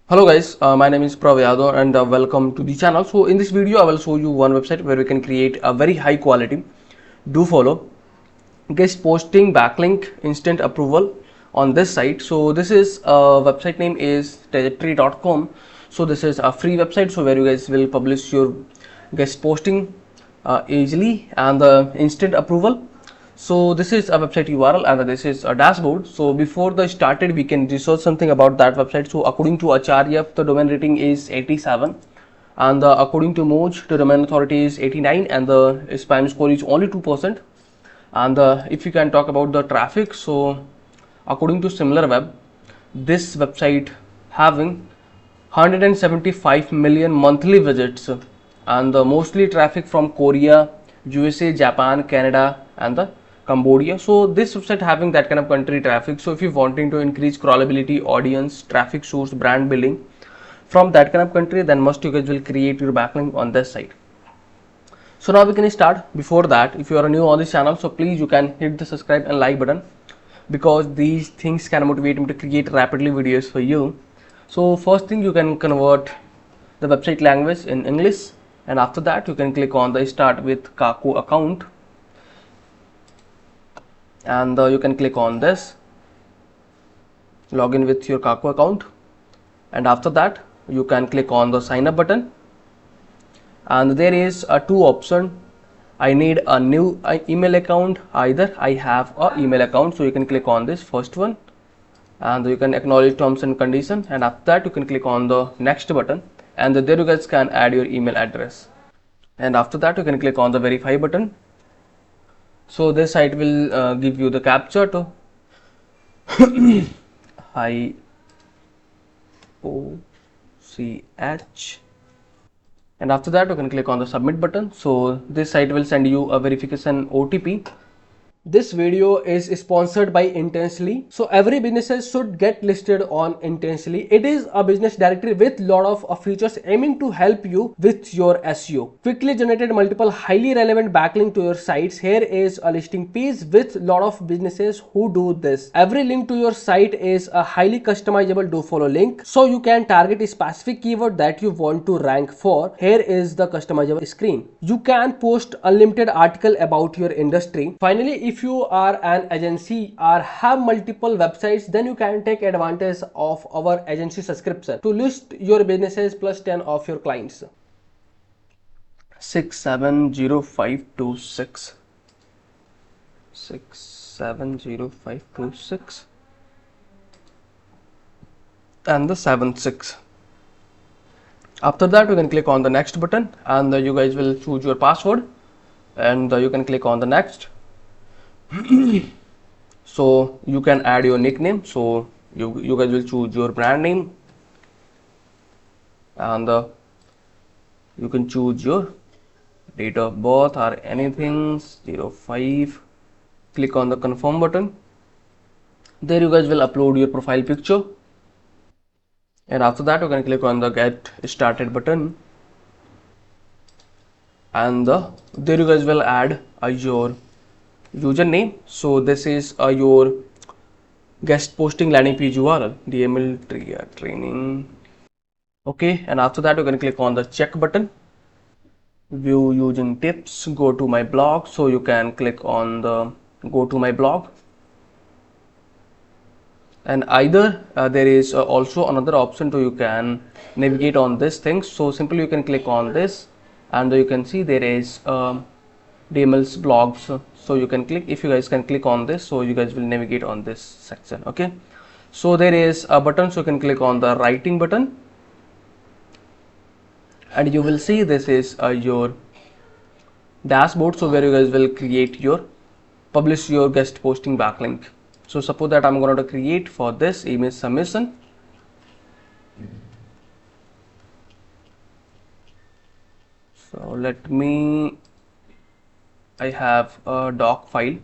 Hello guys, my name is Pravyado and welcome to the channel. So in this video I will show you one website where we can create a very high quality do follow guest posting backlink instant approval on this site. So this is website name is trajectory.com. So this is a free website, so where you guys will publish your guest posting easily and the instant approval. So this is a website URL and this is a dashboard. So before the started we can research something about that website. So according to Acharya the domain rating is 87 and according to Moj the domain authority is 89 and the spam score is only 2%. And if you can talk about the traffic, so according to SimilarWeb this website having 175 million monthly visits and the mostly traffic from Korea, USA, Japan, Canada and the Cambodia. So this website having that kind of country traffic. So if you're wanting to increase crawlability, audience, traffic source, brand building from that kind of country, then must you guys will create your backlink on this site. So now we can start. Before that, if you are new on this channel, so please you can hit the subscribe and like button because these things can motivate me to create rapidly videos for you. So first thing, you can convert the website language in English, and after that you can click on the start with Kako account and you can click on this login with your Kako account, and after that you can click on the sign up button and there is a two option. I need a new email account, either I have a email account, so you can click on this first one and you can acknowledge terms and condition, and after that you can click on the next button and there you guys can add your email address, and after that you can click on the verify button. So this site will give you the captcha to IOCH, and after that you can click on the submit button. So this site will send you a verification OTP. This video is sponsored by Intensely. So every businesses should get listed on Intensely. It is a business directory with lot of features aiming to help you with your SEO. Quickly generated multiple highly relevant backlink to your sites. Here is a listing page with lot of businesses who do this. Every link to your site is a highly customizable do follow link, so you can target a specific keyword that you want to rank for. Here is the customizable screen. You can post unlimited article about your industry. Finally, if you are an agency or have multiple websites, then you can take advantage of our agency subscription to list your businesses plus 10 of your clients. 670526 670526 and the 76. After that you can click on the next button and you guys will choose your password and you can click on the next. So you can add your nickname, so you guys will choose your brand name and you can choose your date of birth or anything, 05. Click on the confirm button. There you guys will upload your profile picture, and after that you can click on the get started button and there you guys will add your username. So this is your guest posting landing page URL, DML training. Okay, and after that you can click on the check button, view using tips, go to my blog. So you can click on the go to my blog, and either there is also another option to you can navigate on this thing. So simply you can click on this and you can see there is DML's blogs, so you can click, if you guys can click on this, so you guys will navigate on this section. Okay, so there is a button, so you can click on the writing button and you will see this is your dashboard, so where you guys will create your publish your guest posting backlink. So suppose that I'm going to create for this image submission. So let me, I have a doc file.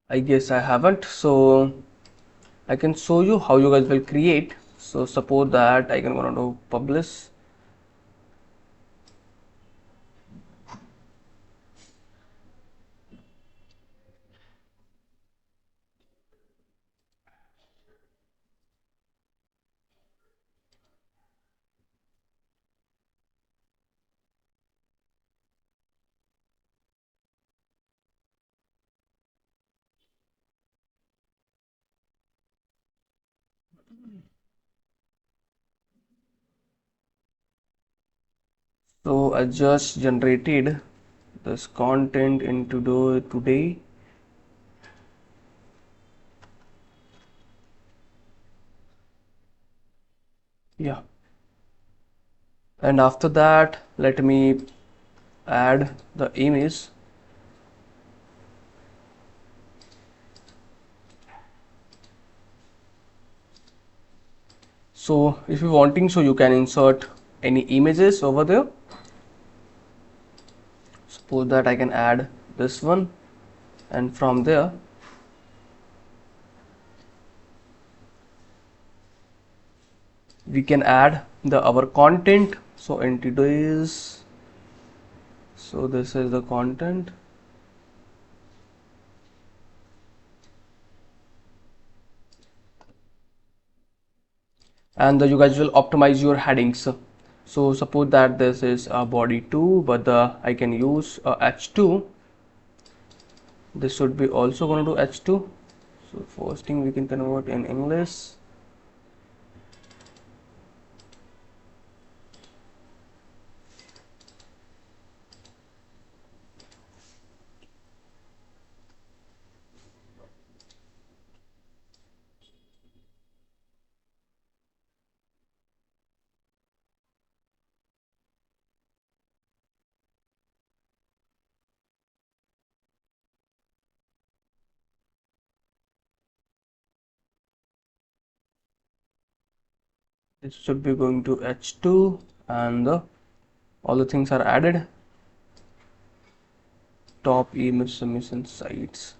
I guess I haven't, so I can show you how you guys will create. So suppose that I can go to publish So I just generated this content into today. Yeah, and after that let me add the image. So if you wanting, so you can insert any images over there. Suppose that I can add this one, and from there we can add the our content. So in today's, so this is the content, and you guys will optimize your headings. So suppose that this is a body 2, but I can use h2. This should be also going to h2. So first thing we can convert in English. This should be going to h2, and all the things are added. Top image submission sites.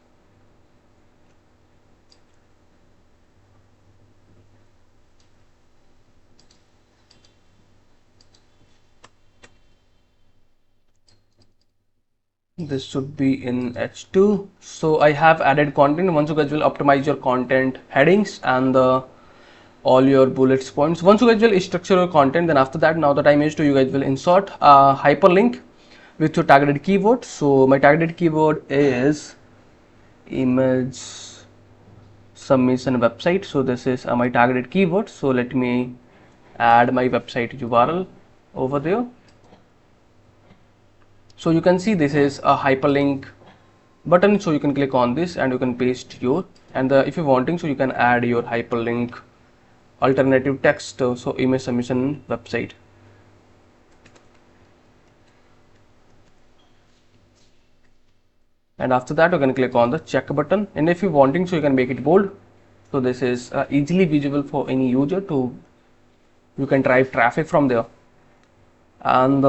This should be in h2. So I have added content. Once you guys will optimize your content headings and all your bullets points. Once you guys will structure your content, then after that, now the time is to you guys will insert a hyperlink with your targeted keyword. So my targeted keyword is image submission website. So this is my targeted keyword. So let me add my website URL over there. So you can see this is a hyperlink button. So you can click on this and you can paste your, and if you're wanting, so you can add your hyperlink alternative text. So image submission website. And after that you can click on the check button, and if you wanting, so you can make it bold. So this is easily visible for any user to, you can drive traffic from there. And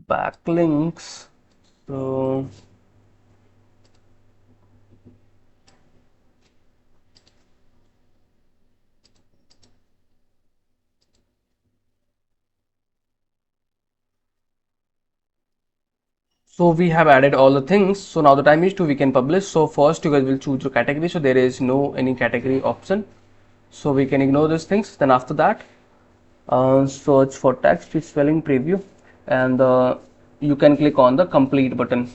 backlinks, so we have added all the things. So now the time is to we can publish. So first you guys will choose your category. So there is no any category option, so we can ignore these things. Then after that search for text spelling preview, and you can click on the complete button.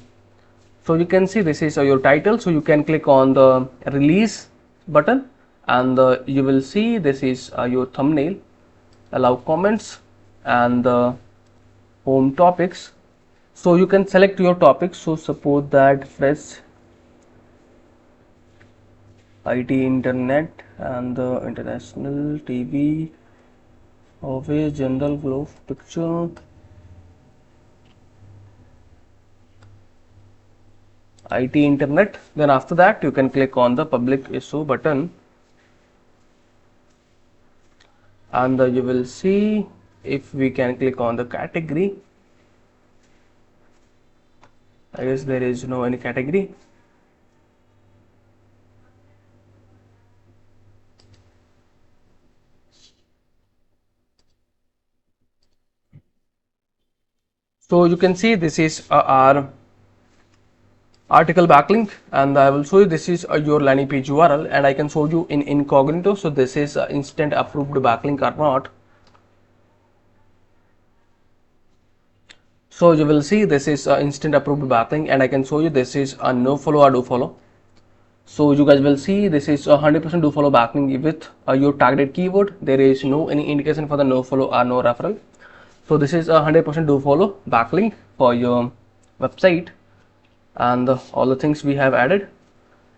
So you can see this is your title. So you can click on the release button, and you will see this is your thumbnail, allow comments, and the home topics. So you can select your topics. So suppose that fresh IT internet and the international TV, always general globe picture, IT internet. Then after that you can click on the public issue button, and you will see if we can click on the category. I guess there is no any category. So you can see this is our article backlink, and I will show you this is your landing page URL, and I can show you in incognito. So this is instant approved backlink or not. So you will see this is instant approved backlink, and I can show you this is a no follow or do follow. So you guys will see this is 100% do follow backlink with your targeted keyword. There is no any indication for the no follow or no referral. So this is 100% do follow backlink for your website, and all the things we have added.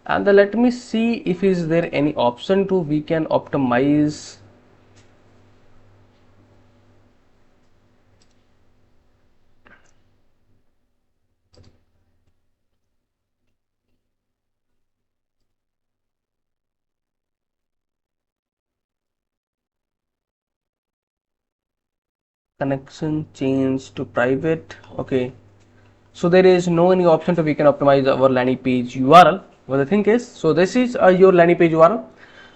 And let me see if is there any option to we can optimize. Connection change to private. Okay, so there is no any option to we can optimize our landing page URL. What the thing is, so this is your landing page URL.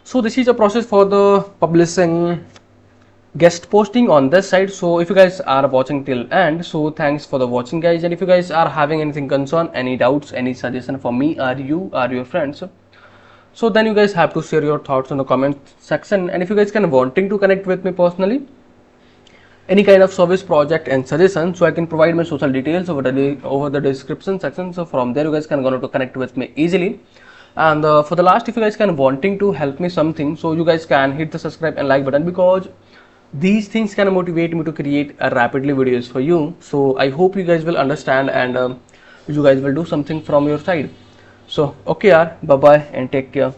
So this is a process for the publishing guest posting on this site. So if you guys are watching till end, so thanks for the watching guys, and if you guys are having anything concern, any doubts, any suggestion for me or you or your friends, so then you guys have to share your thoughts in the comment section. And if you guys can wanting to connect with me personally, any kind of service project and suggestion, so I can provide my social details over the description section. So from there you guys can go to connect with me easily. And for the last, if you guys can wanting to help me something, so you guys can hit the subscribe and like button, because these things can motivate me to create rapidly videos for you. So I hope you guys will understand, and you guys will do something from your side. So okay, bye bye and take care.